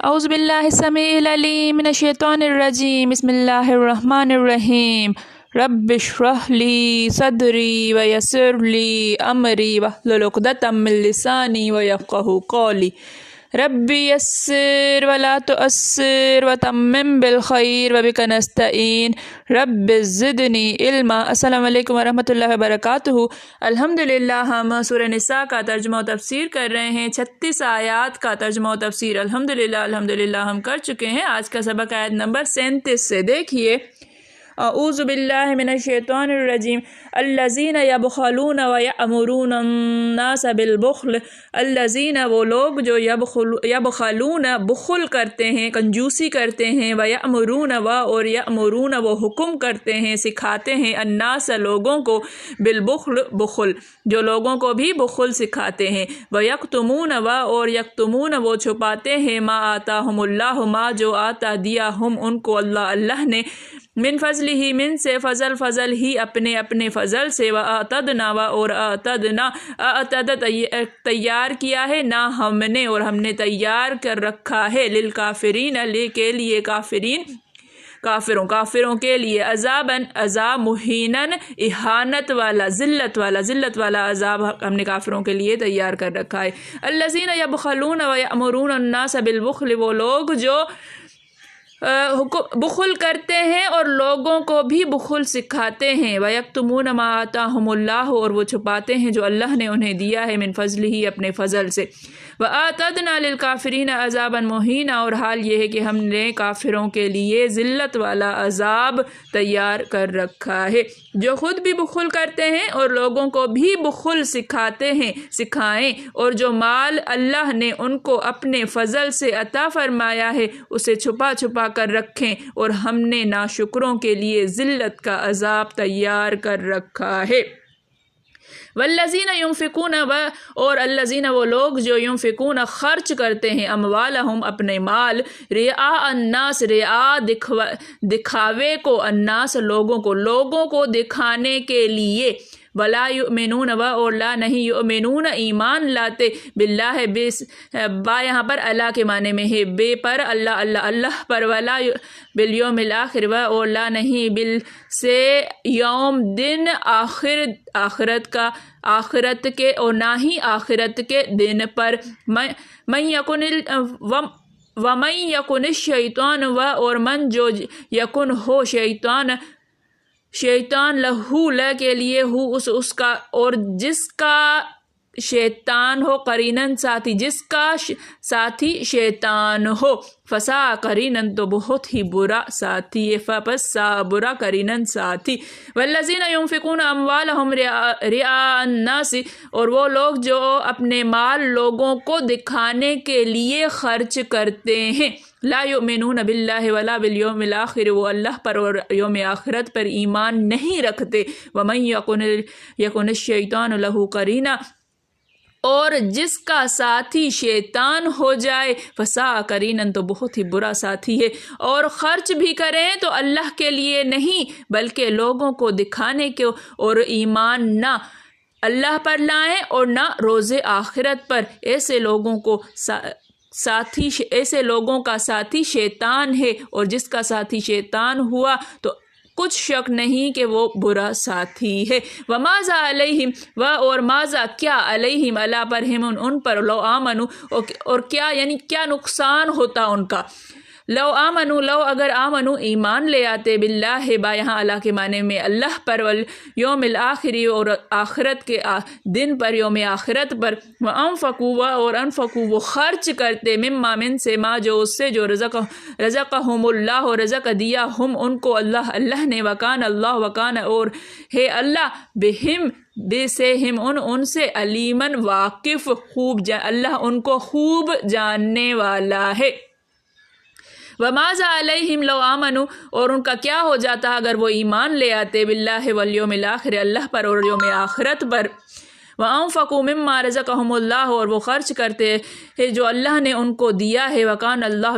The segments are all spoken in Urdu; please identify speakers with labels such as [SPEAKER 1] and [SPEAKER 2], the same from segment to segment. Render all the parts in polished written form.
[SPEAKER 1] اعوذ باللہ السمیع العلیم من الشیطان الرجیم بسم اللہ الرحمن الرحیم رب اشرح لی صدری ویسر لی امری واحلل عقدۃ من لسانی ویفقہوا قولی رب یسر ولا تعسر وتمم بالخیر وبک نستعین رب زدنی علما۔ السلام علیکم ورحمۃ اللہ وبرکاتہ۔ الحمدللہ ہم سورہ نساء کا ترجمہ و تفسیر کر رہے ہیں۔ 36 آیات کا ترجمہ و تفسیر الحمدللہ ہم کر چکے ہیں۔ آج کا سبق آیت نمبر 37 سے دیکھیے۔ اعوذ باللہ من الشیطان الرجیم الذین یبخلون ویأمرون الناس بالبخل۔ الذین وہ لوگ جو یبخلون بخل کرتے ہیں، کنجوسی کرتے ہیں، ویأمرون اور یأمرون وہ حکم کرتے ہیں، سکھاتے ہیں، الناس لوگوں کو، بالبخل بخل، جو لوگوں کو بھی بخل سکھاتے ہیں، ویکتمون اور یکتمون وہ چھپاتے ہیں، ما آتاہم اللہ ما جو آتا دیا ہم ان کو اللہ نے، من فضل ہی من سے فضل ہی اپنے فضل سے، وَأَعْتَدْنَا اور اعتد تیار کیا ہے، نہ ہم نے اور ہم نے تیار کر رکھا ہے، للکافرین کے لیے کافروں کے لیے، عذاب مہینن اہانت والا ذلت والا عذاب ہم نے کافروں کے لیے تیار کر رکھا ہے۔ الذین یبخلون ویأمرون الناس بالبخل وہ لوگ جو بخل کرتے ہیں اور لوگوں کو بھی بخل سکھاتے ہیں، وَيَكْتُمُونَ مَا آتَاهُمُ اللَّهُ اور وہ چھپاتے ہیں جو اللہ نے انہیں دیا ہے، من فضلہ اپنے فضل سے، وَآتَدْنَا لِلْكَافِرِينَ عَذَابًا مُهِينًا اور حال یہ ہے کہ ہم نے کافروں کے لیے ذلت والا عذاب تیار کر رکھا ہے۔ جو خود بھی بخل کرتے ہیں اور لوگوں کو بھی بخل سکھائیں، اور جو مال اللہ نے ان کو اپنے فضل سے عطا فرمایا ہے اسے چھپا کر رکھیں، اور ہم نے ناشکروں کے لیے ذلت کا عذاب تیار کر رکھا ہے۔ والذین ینفقون اور الذین وہ لوگ جو ینفقون خرچ کرتے ہیں، اموالہم اپنے مال، رعاء الناس دکھاوے کو، الناس لوگوں کو دکھانے کے لیے، ولا یؤمنون اور لا نہیں یؤمنون ایمان لاتے، باللہ با یہاں پر اللہ کے معنی میں ہے، بے پر اللہ پر، ولا بالیوم الاخر اور لا نہیں بل سے یوم دن آخرت کے اور نہ ہی آخرت کے دن پر، ومن یکن الشیطان اور من جو یکن ہو شیطان لہو کے لیے ہو اس کا اور جس کا شیطان ہو، قرینن ساتھی، جس کا ساتھی شیطان ہو، فسا قرینن تو بہت ہی برا ساتھی ہے، فسا برا قرینن ساتھی۔ والذین ینفقون اموالہم رعاء الناس اور وہ لوگ جو اپنے مال لوگوں کو دکھانے کے لیے خرچ کرتے ہیں، لا یؤمنون باللہ ولا بالیوم الاخر وہ اللہ پر اور یوم آخرت پر ایمان نہیں رکھتے، ومن یکن الشیطان لہ قرینا اور جس کا ساتھی شیطان ہو جائے، فسا قرینن تو بہت ہی برا ساتھی ہے۔ اور خرچ بھی کریں تو اللہ کے لیے نہیں بلکہ لوگوں کو دکھانے کے، اور ایمان نہ اللہ پر لائیں اور نہ روز آخرت پر، ایسے لوگوں کا ساتھی شیطان ہے، اور جس کا ساتھی شیطان ہوا تو کچھ شک نہیں کہ وہ برا ساتھی ہے۔ وَمَاذَا عَلَيْهِمْ اور ماذا کیا، علیہم اللہ پر، ہم ان پر، لو آمنوا اور کیا یعنی کیا نقصان ہوتا ان کا، لو اگر آمنوا ایمان لے آتے، باللہ با یہاں اللہ کے معنی میں اللہ پر، والیوم الآخری اور آخرت کے دن پر، یوم آخرت پر، وانفقوا اور انفقوا وہ خرچ کرتے، مما من سے، ما جو اس سے جو رزقہم اللہ رزق دیا ہم ان کو اللہ نے، وکان اور ہے اللہ بہم بے سے ہم ان سے، علیمن واقف اللہ ان کو خوب جاننے والا ہے۔ وَمَاذَا عَلَيْهِمْ لَوْ آمَنُوا اور ان کا کیا ہو جاتا اگر وہ ایمان لے آتے، باللہ والیوم الآخر اللہ پر اور یوم آخرت پر، وَأَنفَقُوا مِمَّا رَزَقَهُمُ اللَّهُ، اور وہ خرچ کرتے ہیں جو اللہ نے ان کو دیا ہے، وَكَانَ اللَّهُ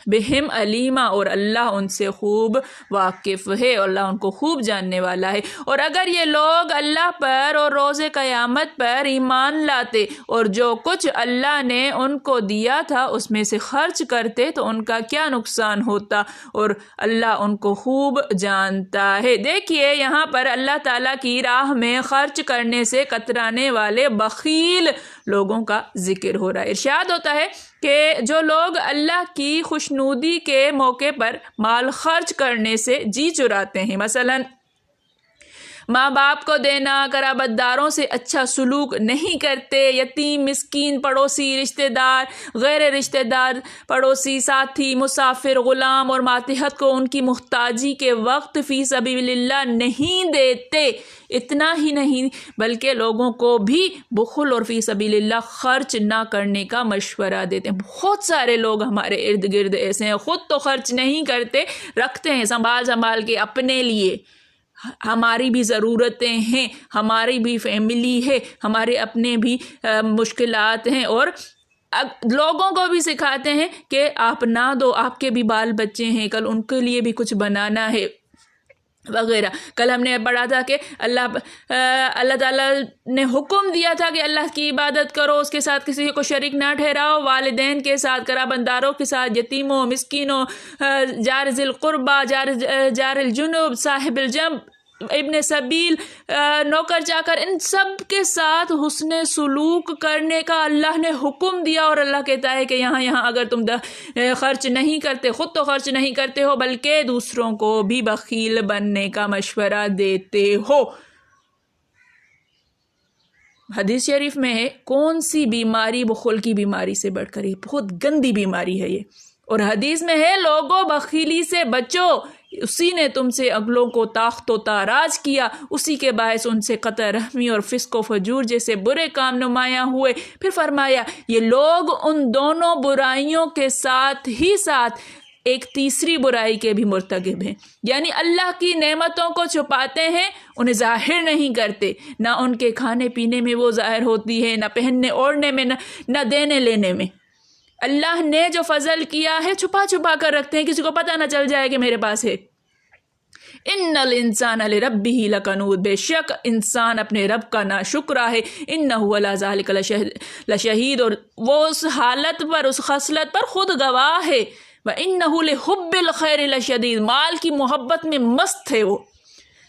[SPEAKER 1] بِهِمْ عَلِيمًا، اور اللہ ان سے خوب واقف ہے، اور اللہ ان کو خوب جاننے والا ہے۔ اور اگر یہ لوگ اللہ پر اور روز قیامت پر ایمان لاتے اور جو کچھ اللہ نے ان کو دیا تھا اس میں سے خرچ کرتے تو ان کا کیا نقصان ہوتا، اور اللہ ان کو خوب جانتا ہے۔ دیکھیے یہاں پر اللہ تعالیٰ کی راہ میں خرچ کرنے سے کترانے والے بخیل لوگوں کا ذکر ہو رہا ہے۔ ارشاد ہوتا ہے کہ جو لوگ اللہ کی خوشنودی کے موقع پر مال خرچ کرنے سے جی چراتے ہیں، مثلاً ماں باپ کو دینا، قرابت داروں سے اچھا سلوک نہیں کرتے، یتیم، مسکین، پڑوسی، رشتہ دار، غیر رشتہ دار، پڑوسی، ساتھی، مسافر، غلام اور ماتحت کو ان کی محتاجی کے وقت فی سبیل اللہ نہیں دیتے، اتنا ہی نہیں بلکہ لوگوں کو بھی بخل اور فی سبیل اللہ خرچ نہ کرنے کا مشورہ دیتے ہیں۔ بہت سارے لوگ ہمارے ارد گرد ایسے ہیں، خود تو خرچ نہیں کرتے، رکھتے ہیں سنبھال کے اپنے لیے۔ ہماری بھی ضرورتیں ہیں، ہماری بھی فیملی ہے، ہمارے اپنے بھی مشکلات ہیں، اور لوگوں کو بھی سکھاتے ہیں کہ آپ نہ دو، آپ کے بھی بال بچے ہیں، کل ان کے لیے بھی کچھ بنانا ہے وغیرہ۔ کل ہم نے پڑھا تھا کہ اللہ تعالیٰ نے حکم دیا تھا کہ اللہ کی عبادت کرو، اس کے ساتھ کسی کو شریک نہ ٹھہراؤ، والدین کے ساتھ، قرابت داروں کے ساتھ، یتیموں، مسکینوں، جار ذی القربہ، جار الجنوب، صاحب الجنب، ابن سبیل، نوکر چاکر، ان سب کے ساتھ حسن سلوک کرنے کا اللہ نے حکم دیا، اور اللہ کہتا ہے کہ یہاں اگر تم خرچ نہیں کرتے، خود تو خرچ نہیں کرتے ہو بلکہ دوسروں کو بھی بخیل بننے کا مشورہ دیتے ہو۔ حدیث شریف میں ہے کون سی بیماری بخل کی بیماری سے بڑھ کر، بہت گندی بیماری ہے یہ، اور حدیث میں ہے لوگوں بخیلی سے بچو، اسی نے تم سے اگلوں کو طاقت و تاراج کیا، اسی کے باعث ان سے قطع رحمی اور فسق و فجور جیسے برے کام نمایاں ہوئے۔ پھر فرمایا یہ لوگ ان دونوں برائیوں کے ساتھ ہی ساتھ ایک تیسری برائی کے بھی مرتکب ہیں، یعنی اللہ کی نعمتوں کو چھپاتے ہیں، انہیں ظاہر نہیں کرتے، نہ ان کے کھانے پینے میں وہ ظاہر ہوتی ہے، نہ پہننے اوڑھنے میں، نہ دینے لینے میں۔ اللہ نے جو فضل کیا ہے چھپا کر رکھتے ہیں، کسی کو پتہ نہ چل جائے کہ میرے پاس ہے۔ ان الانسان لربہ لکنود، بے شک انسان اپنے رب کا ناشکرا ہے، انہ علی ذلک لشہید، اور وہ اس حالت پر، اس خصلت پر خود گواہ ہے، وانہ لحب الخیر لشدید، مال کی محبت میں مست ہے وہ۔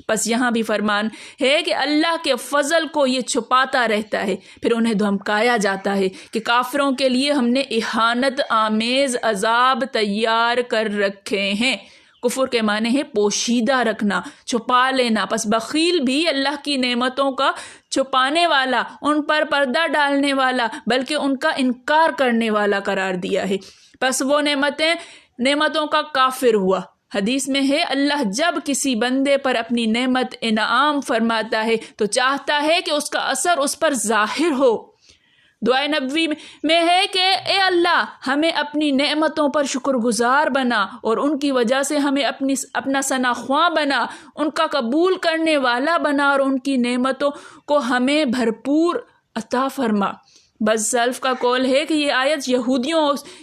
[SPEAKER 1] بس یہاں بھی فرمان ہے کہ اللہ کے فضل کو یہ چھپاتا رہتا ہے، پھر انہیں دھمکایا جاتا ہے کہ کافروں کے لیے ہم نے اہانت آمیز عذاب تیار کر رکھے ہیں۔ کفر کے معنی ہے پوشیدہ رکھنا، چھپا لینا، پس بخیل بھی اللہ کی نعمتوں کا چھپانے والا، ان پر پردہ ڈالنے والا، بلکہ ان کا انکار کرنے والا قرار دیا ہے، پس وہ نعمتوں کا کافر ہوا۔ حدیث میں ہے اللہ جب کسی بندے پر اپنی نعمت انعام فرماتا ہے تو چاہتا ہے کہ اس کا اثر اس پر ظاہر ہو۔ دعائے نبوی میں ہے کہ اے اللہ ہمیں اپنی نعمتوں پر شکر گزار بنا، اور ان کی وجہ سے ہمیں اپنا ثنا خواں بنا، ان کا قبول کرنے والا بنا، اور ان کی نعمتوں کو ہمیں بھرپور عطا فرما۔ بس سلف کا قول ہے کہ یہ آیت یہودیوں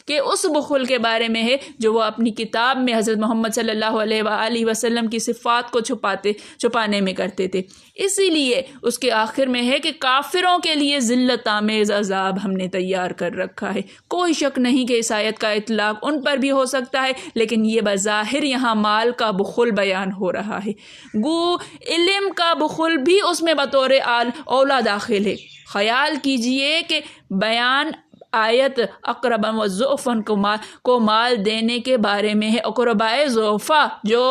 [SPEAKER 1] کے اس بخل کے بارے میں ہے جو وہ اپنی کتاب میں حضرت محمد صلی اللہ علیہ وآلہ وسلم کی صفات کو چھپانے میں کرتے تھے۔ اسی لیے اس کے آخر میں ہے کہ کافروں کے لیے ذلت آمیز عذاب ہم نے تیار کر رکھا ہے۔ کوئی شک نہیں کہ اس آیت کا اطلاق ان پر بھی ہو سکتا ہے، لیکن یہ بظاہر یہاں مال کا بخل بیان ہو رہا ہے، گو علم کا بخل بھی اس میں بطور اولا داخل ہے۔ خیال کیجئے کہ بیان آیت اقربا و ضعفن کو مال دینے کے بارے میں ہے، اقربائے ضعفا جو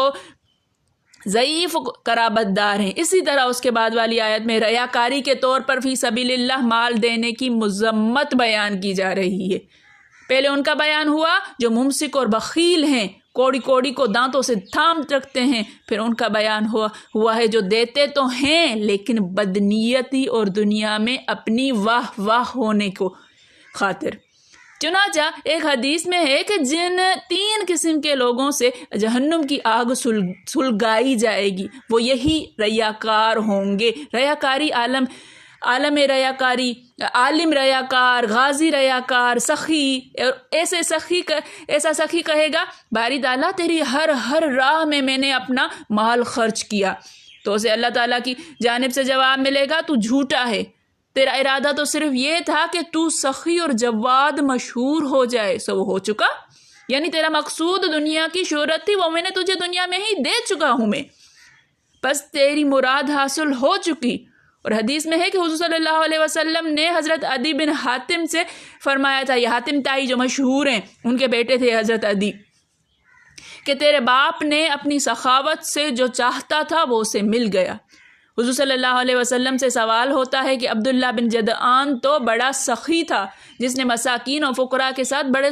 [SPEAKER 1] ضعیف قرابت دار ہیں۔ اسی طرح اس کے بعد والی آیت میں ریاکاری کے طور پر فی سبیل اللہ مال دینے کی مذمت بیان کی جا رہی ہے۔ پہلے ان کا بیان ہوا جو ممسک اور بخیل ہیں، کوڑی کو دانتوں سے تھام رکھتے ہیں، پھر ان کا بیان ہوا ہے جو دیتے تو ہیں لیکن بدنیتی اور دنیا میں اپنی واہ ہونے کو خاطر۔ چنانچہ ایک حدیث میں ہے کہ جن 3 قسم کے لوگوں سے جہنم کی آگ سلگائی جائے گی وہ یہی ریاکار ہوں گے۔ ریاکاری عالم ریاکار، غازی ریاکار، سخی، اور ایسا سخی کہے گا باری تعالیٰ تیری ہر راہ میں نے اپنا مال خرچ کیا، تو اسے اللہ تعالیٰ کی جانب سے جواب ملے گا تو جھوٹا ہے، تیرا ارادہ تو صرف یہ تھا کہ تو سخی اور جواد مشہور ہو جائے، سو وہ ہو چکا، یعنی تیرا مقصود دنیا کی شہرت تھی، وہ میں نے تجھے دنیا میں ہی دے چکا ہوں میں، بس تیری مراد حاصل ہو چکی۔ اور حدیث میں ہے کہ حضور صلی اللہ علیہ وسلم نے حضرت عدی بن حاتم سے فرمایا تھا، یہ حاتم تائی جو مشہور ہیں، ان کے بیٹے تھے حضرت عدی، کہ تیرے باپ نے اپنی سخاوت سے جو چاہتا تھا وہ اسے مل گیا۔ حضور صلی اللہ علیہ وسلم سے سوال ہوتا ہے کہ عبداللہ بن جدعان تو بڑا سخی تھا، جس نے مساکین اور فقراء کے ساتھ بڑے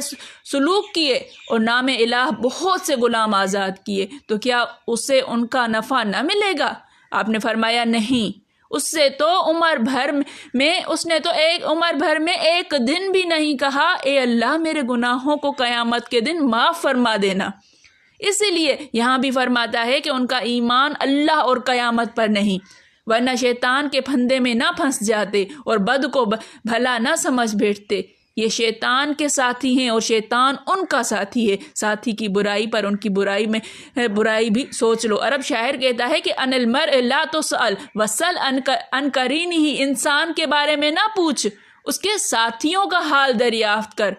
[SPEAKER 1] سلوک کیے اور نام الہ بہت سے غلام آزاد کیے، تو کیا اسے ان کا نفع نہ ملے گا؟ آپ نے فرمایا نہیں، اس نے تو عمر بھر میں ایک دن بھی نہیں کہا اے اللہ میرے گناہوں کو قیامت کے دن معاف فرما دینا۔ اسی لیے یہاں بھی فرماتا ہے کہ ان کا ایمان اللہ اور قیامت پر نہیں، ورنہ شیطان کے پھندے میں نہ پھنس جاتے اور بد کو بھلا نہ سمجھ بیٹھتے۔ یہ شیطان کے ساتھی ہیں اور شیطان ان کا ساتھی ہے، ساتھی کی برائی پر ان کی برائی بھی سوچ لو۔ عرب شاعر کہتا ہے کہ ان المرء لا تسأل وسل ان قرینہ، انسان کے بارے میں نہ پوچھ، اس کے ساتھیوں کا حال دریافت کر۔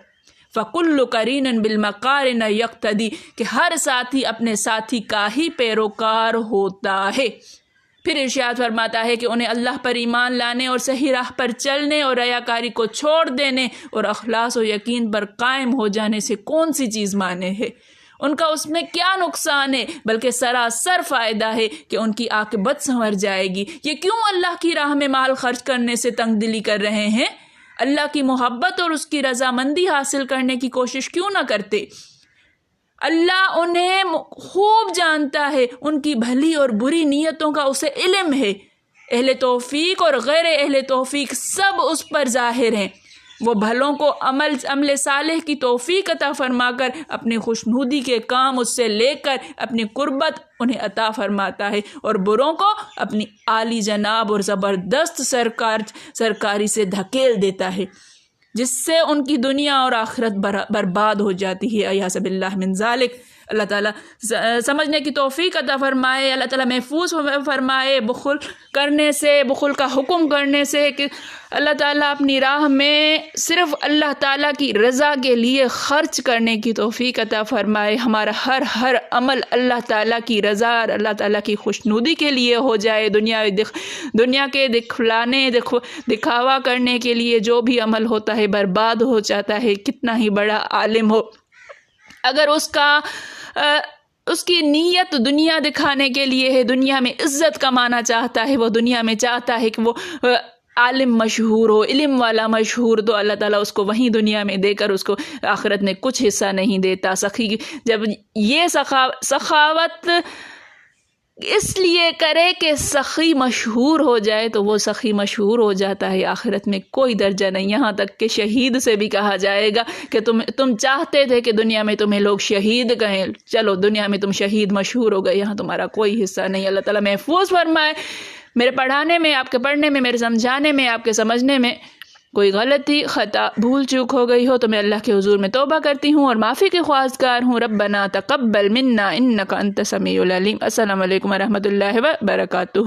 [SPEAKER 1] فَكُلُّ قَرِينٍ بِالْمَقَارِنَ يَقْتَدِي، کہ ہر ساتھی اپنے ساتھی کا ہی پیروکار ہوتا ہے۔ پھر ارشاد فرماتا ہے کہ انہیں اللہ پر ایمان لانے اور صحیح راہ پر چلنے اور ریاکاری کو چھوڑ دینے اور اخلاص و یقین پر قائم ہو جانے سے کون سی چیز مانے ہے؟ ان کا اس میں کیا نقصان ہے؟ بلکہ سراسر فائدہ ہے کہ ان کی عاقبت سنور جائے گی۔ یہ کیوں اللہ کی راہ میں مال خرچ کرنے سے تنگ دلی کر رہے ہیں؟ اللہ کی محبت اور اس کی رضامندی حاصل کرنے کی کوشش کیوں نہ کرتے؟ اللہ انہیں خوب جانتا ہے، ان کی بھلی اور بری نیتوں کا اسے علم ہے۔ اہل توفیق اور غیر اہل توفیق سب اس پر ظاہر ہیں۔ وہ بھلوں کو عمل صالح کی توفیق عطا فرما کر اپنی خوشنودی کے کام اس سے لے کر اپنی قربت انہیں عطا فرماتا ہے، اور بروں کو اپنی عالی جناب اور زبردست سرکاری سے دھکیل دیتا ہے، جس سے ان کی دنیا اور آخرت برباد ہو جاتی ہے۔ اعوذ باللہ من ذالک۔ اللہ تعالیٰ سمجھنے کی توفیق عطا فرمائے، اللہ تعالیٰ محفوظ فرمائے بخل کا حکم کرنے سے، کہ اللہ تعالیٰ اپنی راہ میں صرف اللہ تعالیٰ کی رضا کے لیے خرچ کرنے کی توفیق عطا فرمائے۔ ہمارا ہر عمل اللہ تعالیٰ کی رضا اور اللہ تعالیٰ کی خوشنودی کے لیے ہو جائے۔ دنیا کے دکھاوا کرنے کے لیے جو بھی عمل ہوتا ہے برباد ہو جاتا ہے، کتنا ہی بڑا عالم ہو، اگر اس کی نیت دنیا دکھانے کے لیے ہے، دنیا میں عزت کمانا چاہتا ہے، وہ دنیا میں چاہتا ہے کہ وہ عالم مشہور ہو، علم والا مشہور، تو اللہ تعالیٰ اس کو وہیں دنیا میں دے کر اس کو آخرت میں کچھ حصہ نہیں دیتا۔ جب یہ سخاوت اس لیے کرے کہ سخی مشہور ہو جائے، تو وہ سخی مشہور ہو جاتا ہے، آخرت میں کوئی درجہ نہیں، یہاں تک کہ شہید سے بھی کہا جائے گا کہ تم چاہتے تھے کہ دنیا میں تمہیں لوگ شہید کہیں، چلو دنیا میں تم شہید مشہور ہو گئے، یہاں تمہارا کوئی حصہ نہیں۔ اللہ تعالیٰ محفوظ فرمائے۔ میرے پڑھانے میں، آپ کے پڑھنے میں، میرے سمجھانے میں، آپ کے سمجھنے میں کوئی غلطی، خطا، بھول چوک ہو گئی ہو تو میں اللہ کے حضور میں توبہ کرتی ہوں اور معافی کے خواہشگر ہوں۔ ربنا تقبل منا انک انت السمیع العلیم۔ السلام علیکم ورحمۃ اللہ وبرکاتہ۔